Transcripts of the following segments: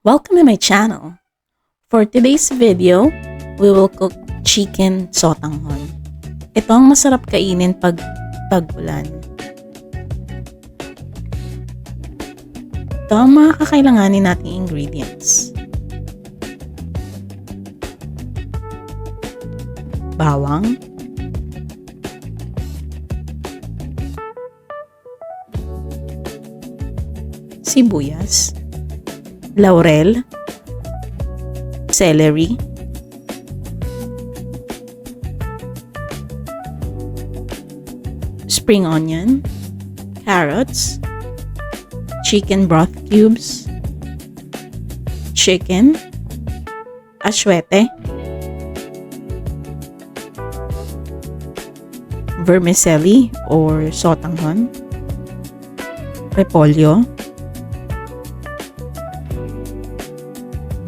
Welcome to my channel. For today's video, we will cook chicken sotanghon. Ito ang masarap kainin pag tag-ulan. Ito ang mga kakailanganin nating ingredients. Bawang, sibuyas, laurel, celery, spring onion, carrots, chicken broth cubes, chicken, aswete, vermicelli or sotanghon, repolyo,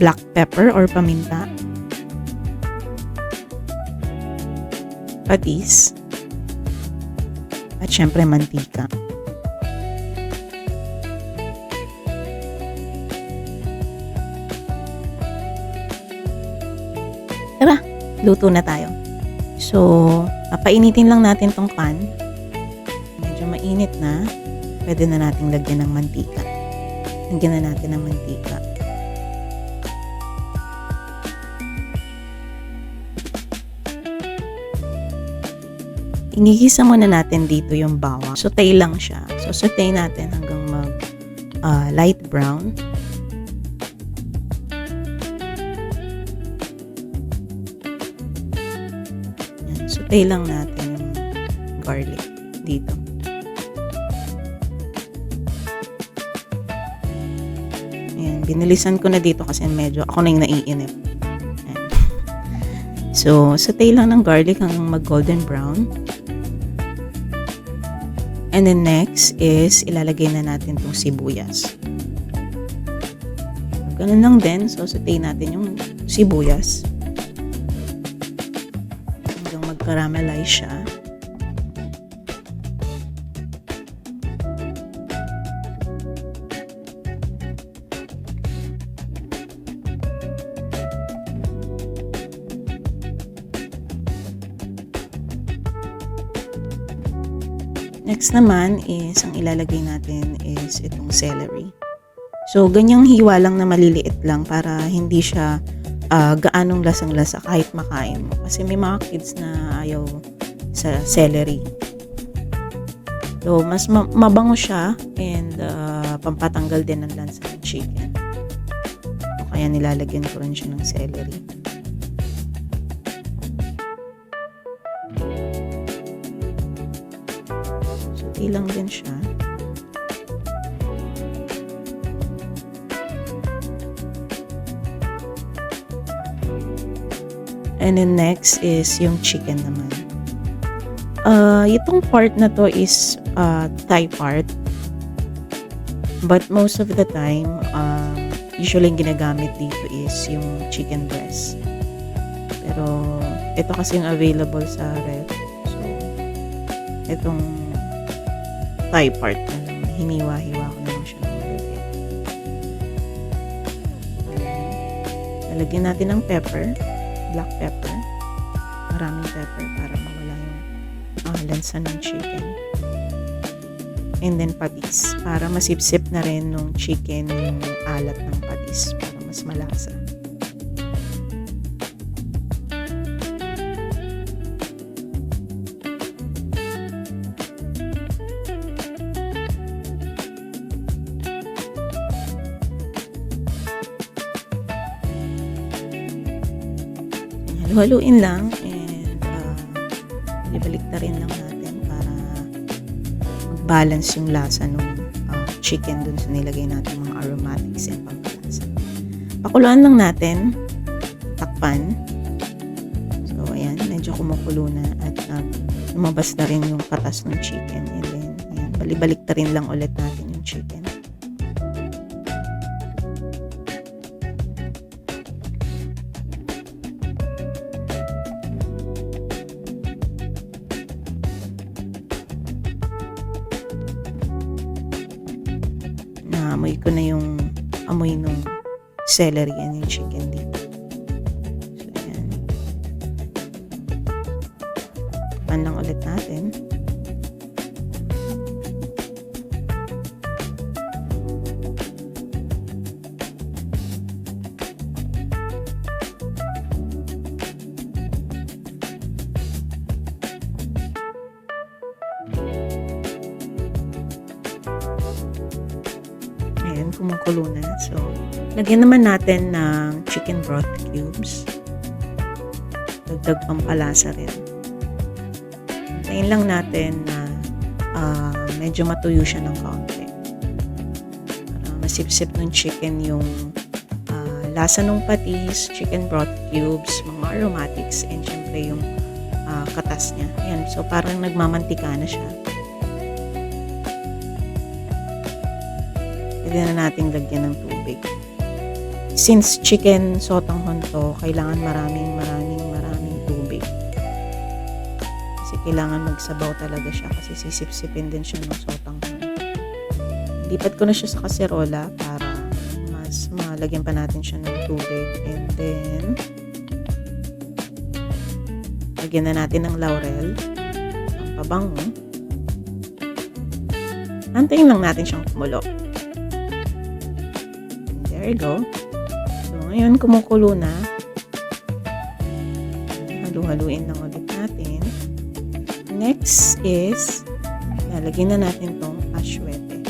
black pepper or paminta, patis, at syempre mantika. Tara, luto na tayo. So, papainitin lang natin tong pan. Medyo mainit na. Pwede na nating lagyan ng mantika. Lagyan na natin ng mantika. Inigisa muna natin dito yung bawang. Saute lang siya. So, saute natin hanggang mag light brown. Yan. Saute lang natin yung garlic dito. Ayan. Binilisan ko na dito kasi medyo ako na yung naiinip. Ayan. So, saute lang ng garlic hanggang mag golden brown. And then next is ilalagay na natin itong sibuyas. Ganun lang din. So, saute natin yung sibuyas. Hanggang mag-caramelize siya. Next naman is, ang ilalagay natin is itong celery. So, ganyang hiwa lang na maliliit lang para hindi siya gaanong lasang-lasa kahit makain mo. Kasi may mga kids na ayaw sa celery. So, mas mabango siya and pampatanggal din ng lansa ng chicken. O kaya nilalagyan ko rin siya ng celery. Lang din siya. And then next is yung chicken naman. Itong part na to is thigh part. But most of the time, usually yung ginagamit dito is yung chicken breast. Pero ito kasi yung available sa ref. So, itong thigh part na lang. Hiniwa-hiwa ko na lang siya ng maliliit. Lalagyan natin ng pepper. Black pepper. Maraming pepper para mawala yung lansa ng chicken. And then patis. Para masipsip na rin nung chicken yung alat ng patis. Para mas malasa. Haluin lang and ibaliktarin lang natin para mag-balance yung lasa ng chicken dun sa nilagay natin mga aromatics and pampalasa. Pakuluan lang natin, takpan. So ayan, medyo kumukulo na at lumabas na rin yung patas ng chicken and then ayan, balibaliktarin lang ulit natin yung chicken. Naamoy ko na yung amoy nung celery and yung chicken dito. So, ayan. Pan lang ulit natin. Ayan, kumukulo na. So, lagyan naman natin ng chicken broth cubes. Dagdag pampalasa rin. Hintayin lang natin na medyo matuyo siya ng kaunti. Para masipsip ng chicken yung lasa ng patis, chicken broth cubes, mga aromatics, and syempre yung katas niya. Ayan, so parang nagmamantika na siya. Pwede na nating lagyan ng tubig. Since chicken sotanghon to, kailangan maraming tubig. Kasi kailangan magsabaw talaga siya kasi sisip-sipin din siya ng sotanghon. Lipat ko na siya sa kaserola para mas malagyan pa natin siya ng tubig. And then, lagyan na natin ng laurel, ang pabango. Antayin lang natin siyang kumulo. There you go. So, ngayon kumukulo na. Halu-haluin lang ulit natin. Next is, lalagyan na natin tong aswete.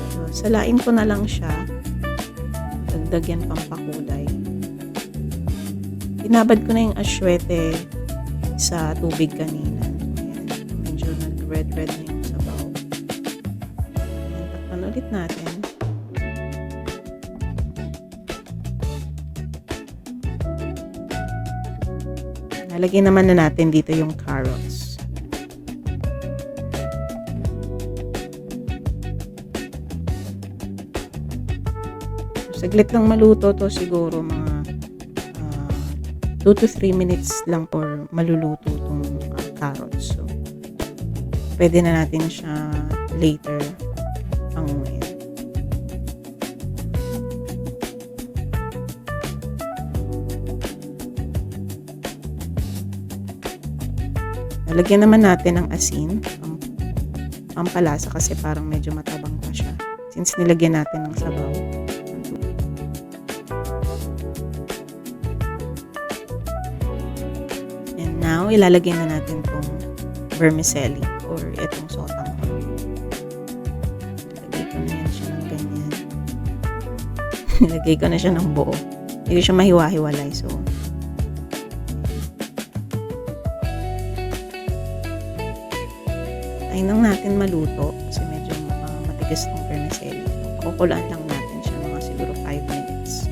So, salain ko na lang siya. Dagdagan pampakulay. Tinabad ko na yung aswete sa tubig kanina. Ayan. Medyo nag-red-red na yung sabaw. Ayan, takpan ulit natin. Nalagyan naman na natin dito yung carrots. Saglit lang maluto to, siguro mga 2 to 3 minutes lang for maluluto itong carrots. So, pwede na natin siya later panguhin. Lagyan naman natin ng asin, pampalasa kasi parang medyo matabang pa siya. Since nilagyan natin ng sabaw. And now, ilalagay na natin itong vermicelli or itong sotanghon. Nilagay ko na yan siya ng ganyan. Nilagay ko na siya ng buo. Hindi ko siya mahiwa-hiwalay. So, tayin lang natin maluto kasi medyo matigas ng vermicelli. Kukulaan lang natin siya mga siguro 5 minutes.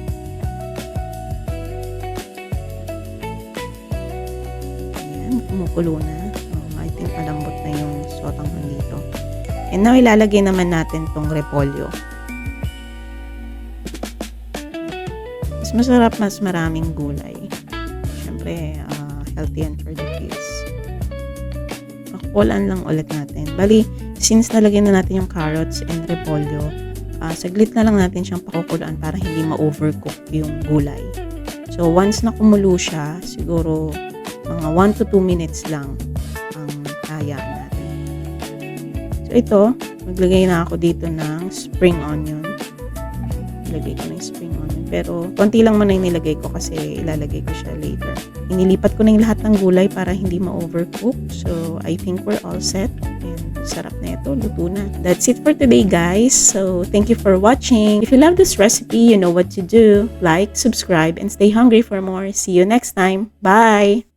Ayan, kumukulo na. I think malambot na yung sotanghon dito. And now, ilalagay naman natin tong repolyo. Mas masarap, mas maraming gulay. Siyempre, healthy and for the kids. Pakukulaan lang ulit natin. Bali, since nalagyan na natin yung carrots and repolyo, saglit na lang natin siyang pakukulaan para hindi ma-overcook yung gulay. So, once na kumulo siya, siguro mga 1 to 2 minutes lang ang kaya natin. So, ito, maglagay na ako dito ng spring onion. Ilagay ko na yung spring onion. Pero, konti lang muna yung nilagay ko kasi ilalagay ko siya later. Inilipat ko na yung lahat ng gulay para hindi ma-overcook. So, I think we're all set. And sarap na ito. Luto na. That's it for today, guys. So, thank you for watching. If you love this recipe, you know what to do. Like, subscribe, and stay hungry for more. See you next time. Bye!